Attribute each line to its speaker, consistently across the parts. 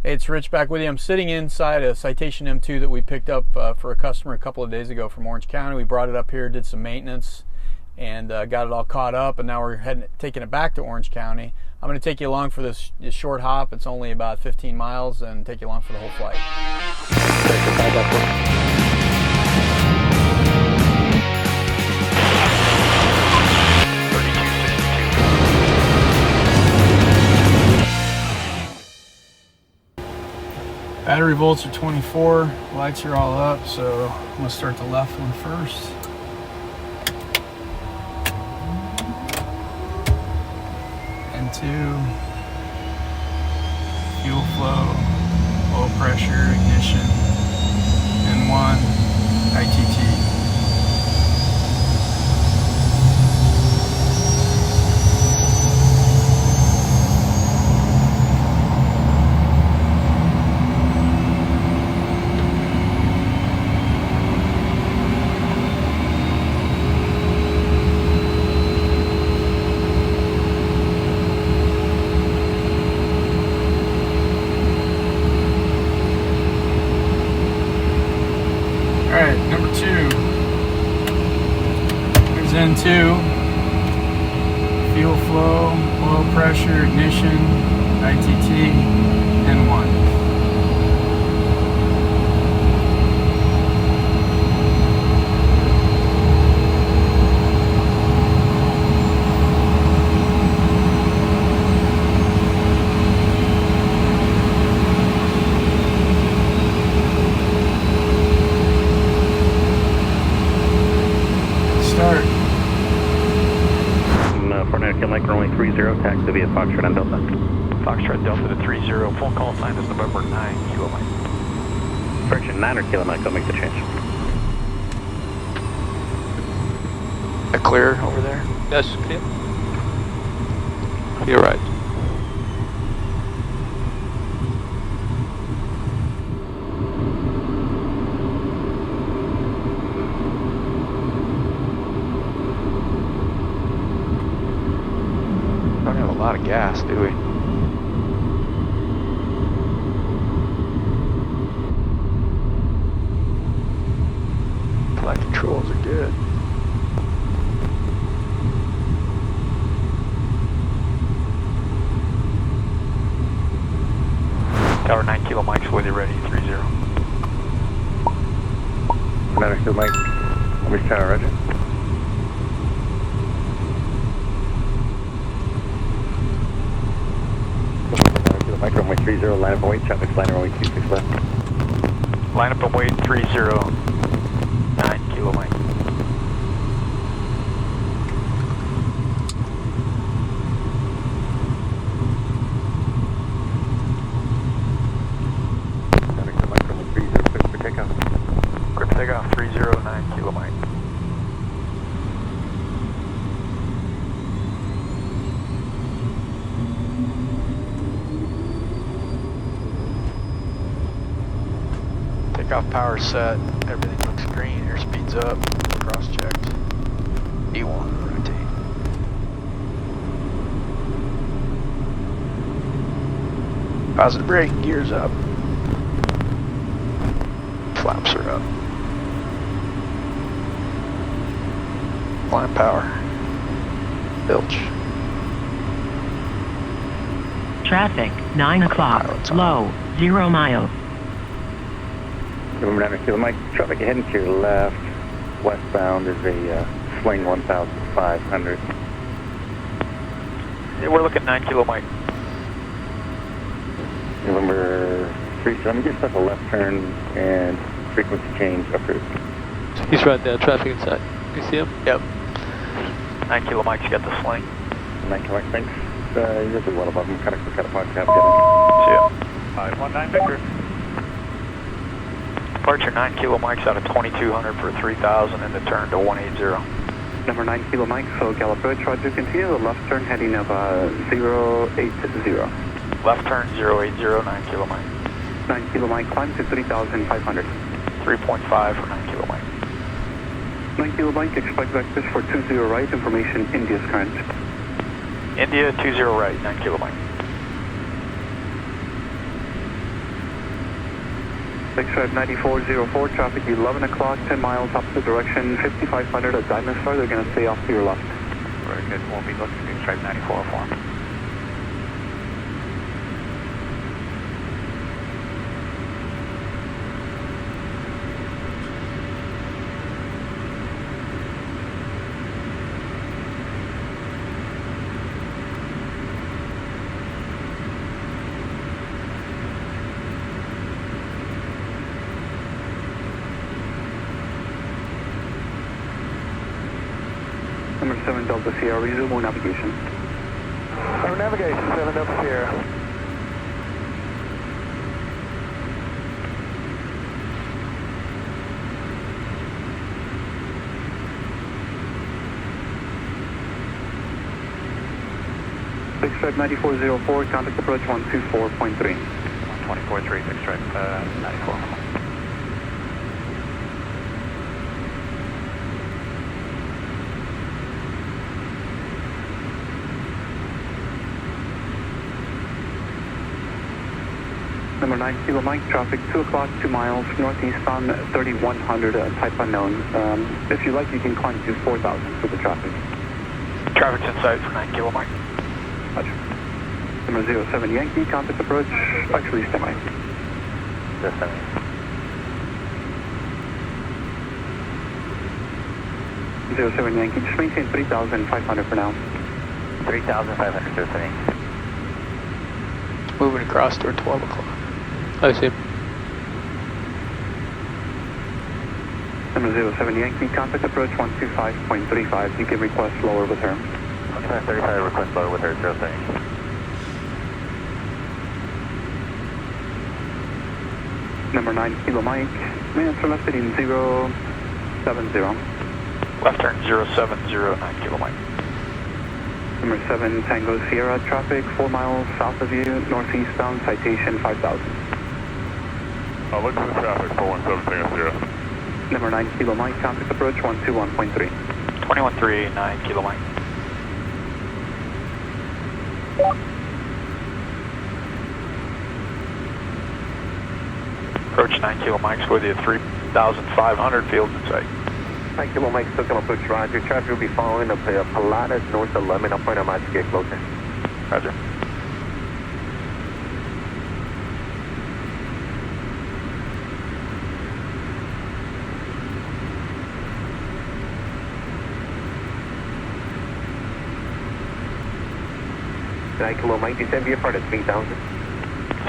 Speaker 1: Hey, it's Rich back with you. I'm sitting inside a Citation M2 that we picked up for a customer a couple of days ago from Orange County. We brought it up here, did some maintenance, and got it all caught up, and now we're taking it back to Orange County. I'm going to take you along for this short hop. It's only about 15 miles, and take you along for the whole flight. Battery volts are 24, lights are all up, so I'm going to start the left one first. N2, fuel flow, oil pressure, ignition, N1, ITT. Alright, number 2. Here's N2. Fuel flow, oil pressure, ignition, ITT, N1. Start.
Speaker 2: Mike runway 30, taxi via Foxtrot and Delta.
Speaker 3: Foxtrot Delta to 30, full call sign is November 9, Kilo Mike.
Speaker 2: Correction, 9 or Kilo Mike, I'll make the change.
Speaker 3: Clear over there?
Speaker 4: Yes, clear. You're right.
Speaker 3: Don't have a lot of gas, do we? Flight controls are good. Tower 9 Kilo Mike's with you ready, 30.
Speaker 2: 9 Kilo Mike, Orange Tower, roger. Mike runway 30, line up and wait, traffic's line runway 26 left.
Speaker 3: Line up and wait, 30, 9 Kilo Mike.
Speaker 2: Mike runway 30, clear for takeoff.
Speaker 3: Clear for takeoff, 30, 9 Kilo Mike. Takeoff power set, everything looks green, airspeed's up, cross-checked. E1, rotate. Positive brake, gears up. Flaps are up. Climb power. Bilge.
Speaker 5: Traffic, 9 o'clock, low, 0 miles.
Speaker 2: November 9 Kilo Mike, traffic heading to your left. Westbound is a swing 1,500.
Speaker 3: Yeah, we're looking 9 Kilo Mike.
Speaker 2: November 3, so let me get stuff a left turn and frequency change approved.
Speaker 4: He's right there, traffic inside. You see him?
Speaker 3: Yep. 9 Kilo Mike's got the sling.
Speaker 2: 9 Kilo Mike, thanks. You're well above him, kind of quick, have a
Speaker 3: See ya. 519 Victor. Departure 9 Kilo Mike's out of 2200 for 3000 and the turn to 180.
Speaker 6: Number 9 Kilo Mike, SoCal approach, roger, continue the left turn heading of 080.
Speaker 3: Left turn 080, 9 Kilo Mike.
Speaker 6: 9 Kilo Mike, climb to 3,500.
Speaker 3: 3.5 for 9 Kilo Mike.
Speaker 6: 9 Kilo Mike, expect vectors for 20 right, information India's current.
Speaker 3: India 20 right, 9 Kilo Mike.
Speaker 6: X-Ray 9404, traffic 11 o'clock, 10 miles opposite direction, 5500 at Diamond Star. They're going to stay off to your left.
Speaker 3: Very good. We'll be looking at X-Ray 9404.
Speaker 6: Number 7 Delta Sierra, resume on navigation.
Speaker 3: Our navigation, 7 Delta Sierra.
Speaker 6: X-Ray 9404, contact approach 124.3.
Speaker 3: 124.3, X-Ray 94.
Speaker 6: Number 9 Kilo Mike, traffic 2 o'clock, 2 miles, northeastbound 3100, type unknown. If you like, you can climb to 4000 for the traffic.
Speaker 3: Traffic's in sight for 9 Kilo Mike.
Speaker 6: Roger. Number 07 Yankee, contact approach, actually semi. 07 Yankee, just maintain 3500 for now.
Speaker 2: 3,500, 07.
Speaker 4: Moving across toward 12 o'clock. I see him.
Speaker 6: Number 07 Yankee, contact approach 125.35. You can request lower with her.
Speaker 2: 35, request lower with her, 07.
Speaker 6: Number 9 Kilo Mike, minutes are left heading 070.
Speaker 3: Left turn 070, 9 Kilo Mike.
Speaker 6: Number 7 Tango Sierra, traffic 4 miles south of you, northeastbound, citation 5000.
Speaker 7: Look at the traffic, 417 Tango Sierra.
Speaker 6: Number 9 Kilo Mike, contact approach 121.3.
Speaker 3: 21.3, 9 Kilo Mike. Approach 9 Kilo Mike's with you, 3,500 fields in sight.
Speaker 2: 9 Kilo Mike, SoCal approach, roger. Traffic will be following the Pilatus north 11. I'll point on my to get closer.
Speaker 3: Roger.
Speaker 2: Nine Kilo Mike, descend via part of 3,000.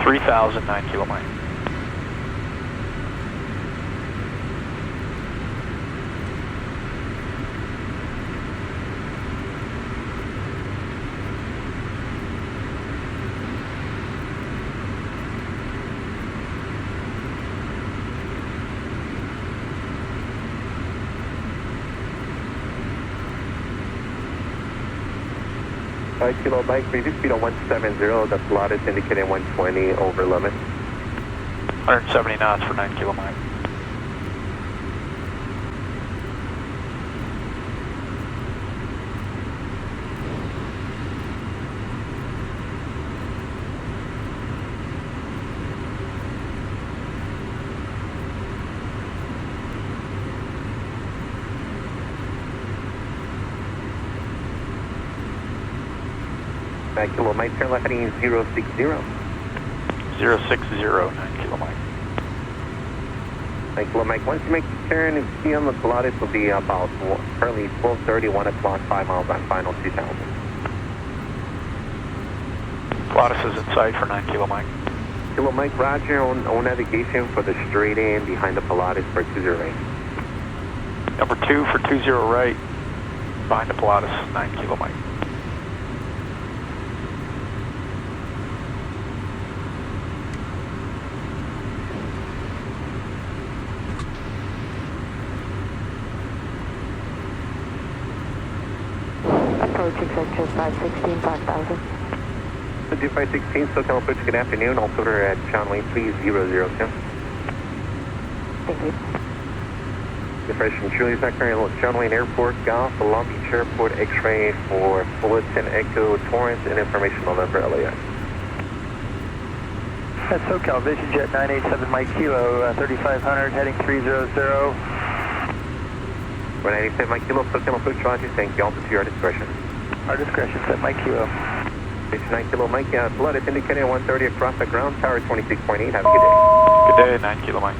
Speaker 3: 3,000, 9 Kilo Mike.
Speaker 2: Kilo Mike, previous speed on 170, the Pilatus indicating 120 over limit.
Speaker 3: 170 knots for 9 Kilo Mike.
Speaker 2: Kilo Mike, turn left heading 060.
Speaker 3: 060, 9 Kilo Mike.
Speaker 2: Kilo Mike, once you make the turn, and see on the Pilatus will be about currently 12:30, 1 o'clock, 5 miles on final 2000.
Speaker 3: Pilatus is in sight for 9 Kilo Mike.
Speaker 2: Kilo Mike, roger, on navigation for the straight in behind the Pilatus for 20 right.
Speaker 3: Number 2 for 20 right, behind the Pilatus, 9 Kilo Mike.
Speaker 8: Approaching sector 516, 5000.
Speaker 2: Sector 516, SoCal approach, good afternoon. Altimeter at Channel 3002.
Speaker 8: Thank you.
Speaker 2: Fresh from Truly Zachary, Channel Airport, Golf, Long Beach Airport, X-ray for Fullerton, Echo, Torrance, and information November, LAX.
Speaker 9: That's SoCal, Vision Jet 987 Mike Kilo, 3500, heading 300.
Speaker 2: 187 Mike Kilo, SoCal approach, roger, thank you, altitude your discretion.
Speaker 9: Our discretion, set Mike Kilo.
Speaker 2: Vision 9 Kilo Mike, Pilatus indicating 130 across the ground, tower 26.8, have a good day.
Speaker 3: Good day, 9 Kilo Mike.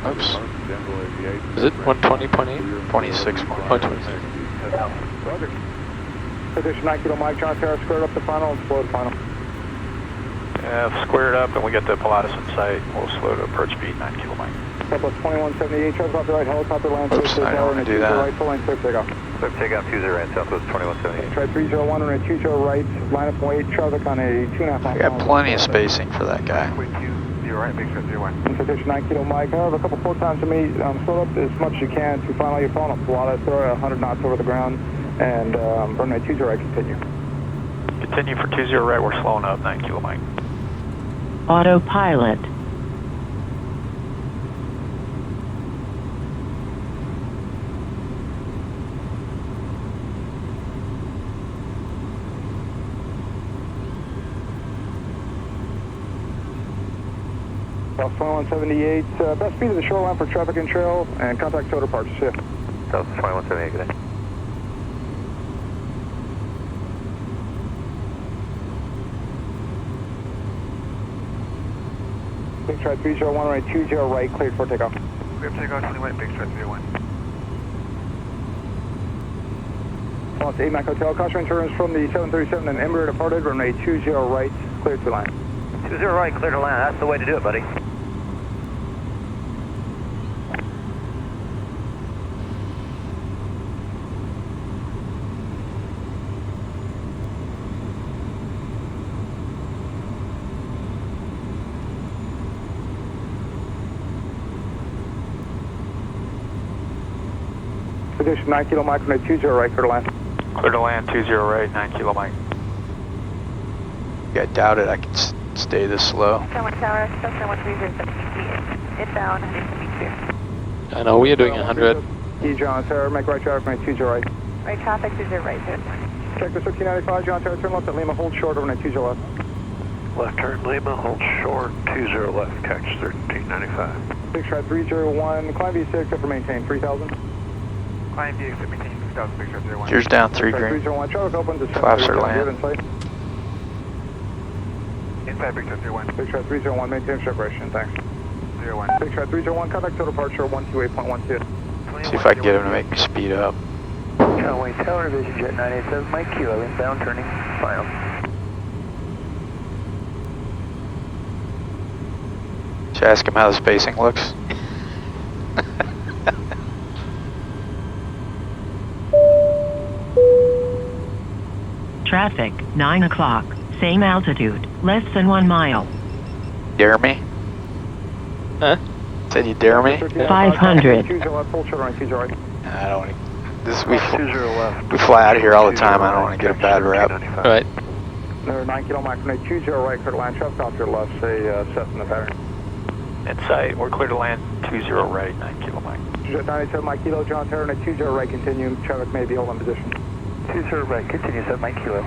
Speaker 4: Oops. Is it 120.8?
Speaker 3: 26.
Speaker 4: Oh, 26.
Speaker 6: Roger. Citation 9 Kilo Mike, John Terra, squared up the final and slow the final.
Speaker 3: Yeah, squared up and we got the Pilatus in sight. We'll slow to approach speed, 9 Kilo Mike.
Speaker 6: Southwest 2178, traffic off the right, helicopter land.
Speaker 3: Oops, I don't want to do that.
Speaker 6: Right, full lane, clear takeoff.
Speaker 2: Clear takeoff 20 right, Southwest 2178.
Speaker 6: Try 301 on a 20 right, line up and wait, traffic on a 2.5 mile.
Speaker 3: I got plenty of spacing for that guy.
Speaker 2: Wait, 20 right, big shot 01.
Speaker 6: Citation 9 Kilo Mike, I have a couple 4 times to meet, slow up as much as you can to finally you're falling up Pilatus, throw 100 knots over the ground, and burn a 20 right, continue.
Speaker 3: Continue for 20 right, we're slowing up, 9 Kilo Mike.
Speaker 5: Autopilot.
Speaker 6: South 2178, best speed of the shoreline for traffic and trail, and contact tow departure, see ya.
Speaker 2: South 2178, good day.
Speaker 6: Big stride 301, right 20 right, cleared for takeoff.
Speaker 2: Clear takeoff 20 right, big stride 301.
Speaker 6: Lost 8 Mac Hotel, caution turns from the 737 and Embraer departed, runway 20 right, cleared to land.
Speaker 2: 20 right, clear to land, that's the way to do it, buddy.
Speaker 6: Expedition 9 Kilo Mike, runway 20 right, clear to land.
Speaker 3: Clear to land, 20 right, 9 Kilo Mike. Yeah, I doubt it I can stay this slow.
Speaker 8: Tower, Cessna 130, inbound, heading to meet you.
Speaker 4: I know, we are doing 100.
Speaker 6: John Terra, make right traffic, runway 20 right.
Speaker 8: Right traffic, 20 right, good.
Speaker 6: Check the 1395, John Terra, turn left at Lima, hold short, runway 20 left.
Speaker 9: Left turn Lima, hold short, 20 left, catch 1395.
Speaker 6: Big stride 301, climb V6, upper maintain, 3000.
Speaker 2: Climb V6, maintain 6000, big stride 301.
Speaker 3: Here's down 3 green.
Speaker 6: 301, traffic open to
Speaker 3: Flaps are land.
Speaker 2: Inside big stride 301.
Speaker 6: Big stride 301, maintain separation, thanks.
Speaker 2: 01.
Speaker 6: Big stride 301, contact total departure 128.12.
Speaker 3: See if I can get him to make me speed up.
Speaker 9: Conway Tower, Vision Jet 987 Mike Kilo, inbound turning, final.
Speaker 3: Should I ask him how the spacing looks?
Speaker 5: Traffic, 9 o'clock. Same altitude, less than 1 mile.
Speaker 3: Dare me?
Speaker 4: Huh?
Speaker 3: Said you dare me?
Speaker 5: 500.
Speaker 3: I don't want to. We fly out of here all the time. I don't want to get a bad rep.
Speaker 4: Right.
Speaker 6: Another 9 Kilo Mike, 20 right, clear to land, traffic off your left, say Cessna pattern.
Speaker 3: In sight, we're clear to land 20 right, 9 Kilo Mike.
Speaker 6: Jet 97 Mike Kilo, John Terra, 20 right, continue, traffic may be holding position.
Speaker 9: 20 right, continue, 7 Mike Kilo.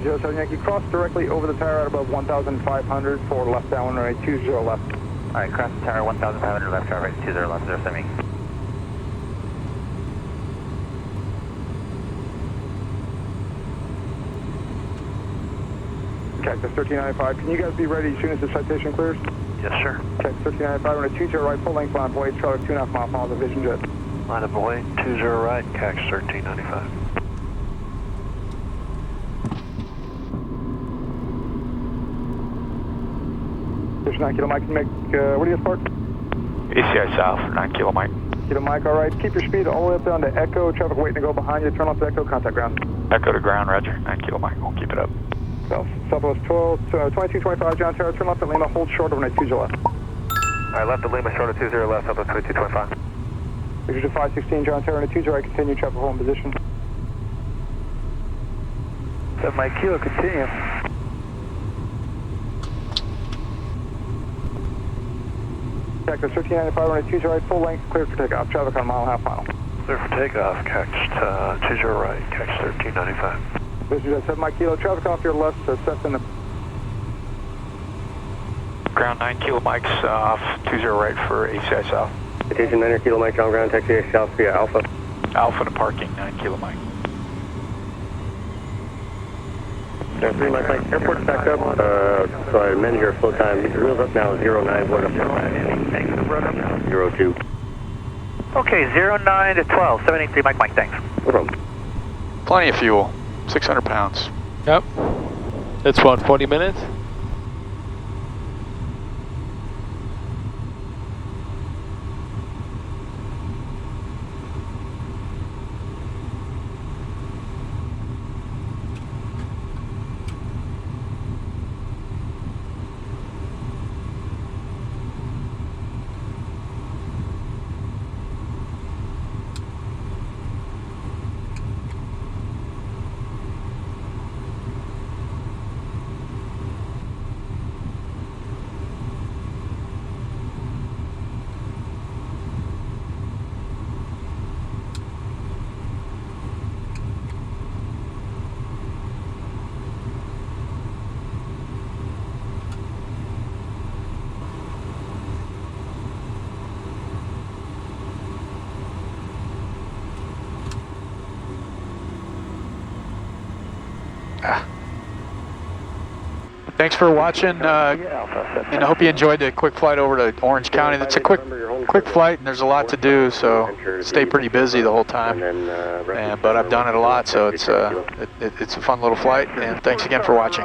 Speaker 6: Joe 7 Yankee, cross directly over the tower at above 1,500 for left down, runway 20 left.
Speaker 2: Alright, cross the tower 1,500 left, traffic 20 left, 070.
Speaker 6: Cactus 1395, can you guys be ready as soon as the citation clears?
Speaker 9: Yes, sir.
Speaker 6: Cactus 1395, runway 20 right, full length line, void, traffic 2.5 mile miles of Vision Jet.
Speaker 9: Line of way, 20 right, catch 1395.
Speaker 6: There's 9 Kilo Mike, can make, what do you guys park?
Speaker 3: ACI South, 9 Kilo Mike.
Speaker 6: Kilo Mike, alright, keep your speed all the way up down to Echo, traffic waiting to go behind you, turn left to Echo, contact ground.
Speaker 3: Echo to ground, roger, 9 Kilo Mike, we'll keep it up.
Speaker 6: Southwest 2225, John Terra, turn left at Lima, hold short over 20 left.
Speaker 2: Alright, left at Lima, short of 20 left, Southwest 2225.
Speaker 6: Picture 516, John Terra, 20 right, continue, traffic hold in position.
Speaker 9: 7 Mike Kilo, continue.
Speaker 6: contact is 1395 runway 20 right, full length, clear for takeoff. Traffic on mile and a half final.
Speaker 9: Clear for takeoff, catch 20 right, catch 1395.
Speaker 6: This is at 7 Mike Kilo, traffic off your left, Cessna.
Speaker 3: Ground 9 Kilo Mike's off 20 right for ACI South.
Speaker 2: Citation 9 Kilo Mike on ground, taxi south via Alpha.
Speaker 3: Alpha to parking, 9 Kilo Mike.
Speaker 2: 3 Mike Mike, airport's backed up, so I amended your flow time. Your wheels up now, 09, going up 02.
Speaker 6: Okay, 09 to 12, 783 Mike Mike, thanks.
Speaker 2: No problem.
Speaker 3: Plenty of fuel, 600 pounds.
Speaker 4: Yep. That's what, 40 minutes?
Speaker 3: Thanks for watching, and I hope you enjoyed the quick flight over to Orange County. It's a quick flight, and there's a lot to do, so stay pretty busy the whole time. But I've done it a lot, so it's a fun little flight, and thanks again for watching.